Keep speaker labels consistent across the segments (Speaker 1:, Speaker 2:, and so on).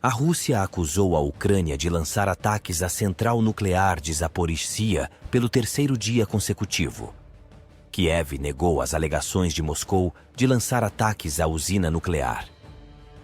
Speaker 1: A Rússia acusou a Ucrânia de lançar ataques à central nuclear de Zaporizhzhia pelo terceiro dia consecutivo. Kiev negou as alegações de Moscou de lançar ataques à usina nuclear.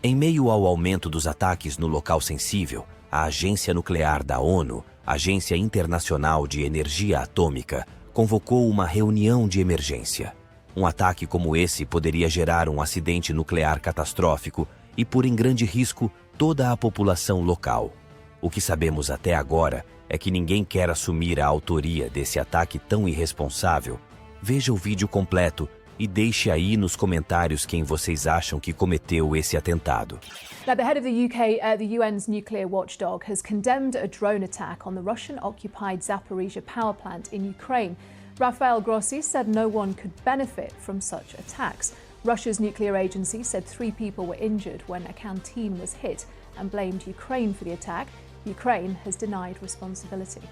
Speaker 1: Em meio ao aumento dos ataques no local sensível, a Agência Nuclear da ONU, Agência Internacional de Energia Atômica, convocou uma reunião de emergência. Um ataque como esse poderia gerar um acidente nuclear catastrófico e pôr em grande risco toda a população local. O que sabemos até agora é que ninguém quer assumir a autoria desse ataque tão irresponsável. Veja o vídeo completo e deixe aí nos comentários quem vocês acham que cometeu esse atentado.
Speaker 2: Now, the head of the UK, the UN's nuclear watchdog, has condemned a drone attack on the Russian-occupied Zaporizhzhia power plant in Ukraine. Rafael Grossi said no one could benefit from such attacks. Russia's nuclear agency said 3 people were injured when a canteen was hit and blamed Ukraine for the attack. Ukraine has denied responsibility.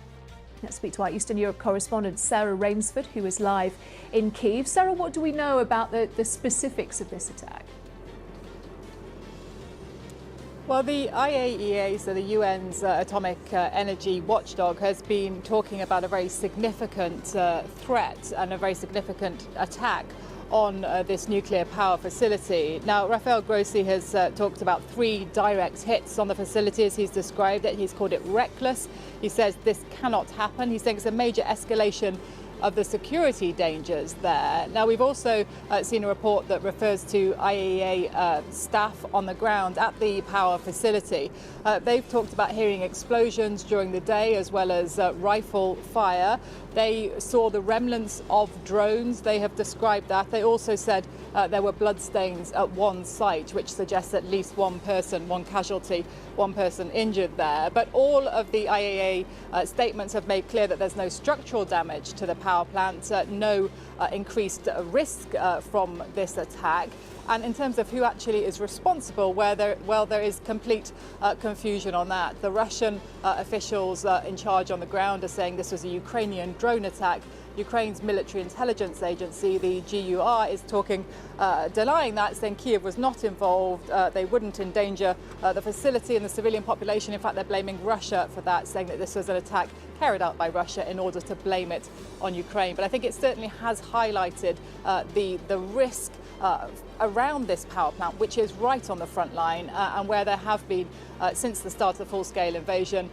Speaker 2: Let's speak to our Eastern Europe correspondent Sarah Rainsford, who is live in Kyiv. Sarah, what do we know about the specifics of this attack?
Speaker 3: Well, the IAEA, so the UN's atomic energy watchdog, has been talking about a very significant threat and a very significant attack on this nuclear power facility. Now, Rafael Grossi has talked about 3 direct hits on the facility as he's described it. He's called it reckless. He says this cannot happen. He's saying it's a major escalation of the security dangers there. Now, we've also seen a report that refers to IAEA staff on the ground at the power facility. They've talked about hearing explosions during the day as well as rifle fire. They saw the remnants of drones. They have described that. They also said there were bloodstains at one site, which suggests at least one person, one casualty, one person injured there. But all of the IAEA statements have made clear that there's no structural damage to the power plant, no increased risk from this attack. And in terms of who actually is responsible, there is complete confusion on that. The Russian officials in charge on the ground are saying this was a Ukrainian drone attack. Ukraine's military intelligence agency, the GUR, is denying that, saying Kyiv was not involved. They wouldn't endanger the facility and the civilian population. In fact, they're blaming Russia for that, saying that this was an attack carried out by Russia in order to blame it on Ukraine. But I think it certainly has highlighted the risk around this power plant, which is right on the front line and where there have been, since the start of the full-scale invasion,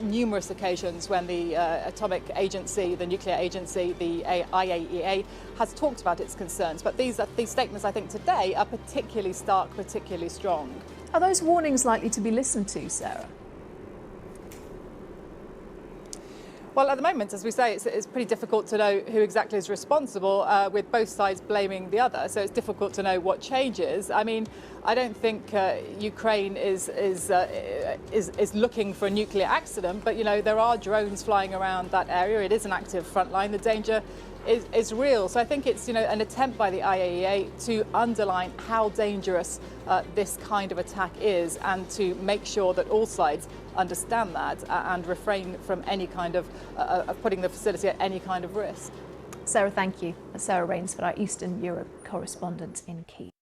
Speaker 3: numerous occasions when the atomic agency, the nuclear agency, the IAEA, has talked about its concerns. But these statements, I think, today are particularly stark, particularly strong.
Speaker 2: Are those warnings likely to be listened to, Sarah?
Speaker 3: Well, at the moment, as we say, it's pretty difficult to know who exactly is responsible, with both sides blaming the other. So it's difficult to know what changes. I mean, I don't think Ukraine is looking for a nuclear accident, but there are drones flying around that area. It is an active front line. The danger is real. So I think it's an attempt by the IAEA to underline how dangerous this kind of attack is, and to make sure that all sides understand that and refrain from any kind of putting the facility at any kind of risk.
Speaker 2: Sarah, thank you. Sarah Rainsford, our Eastern Europe correspondent in Kyiv.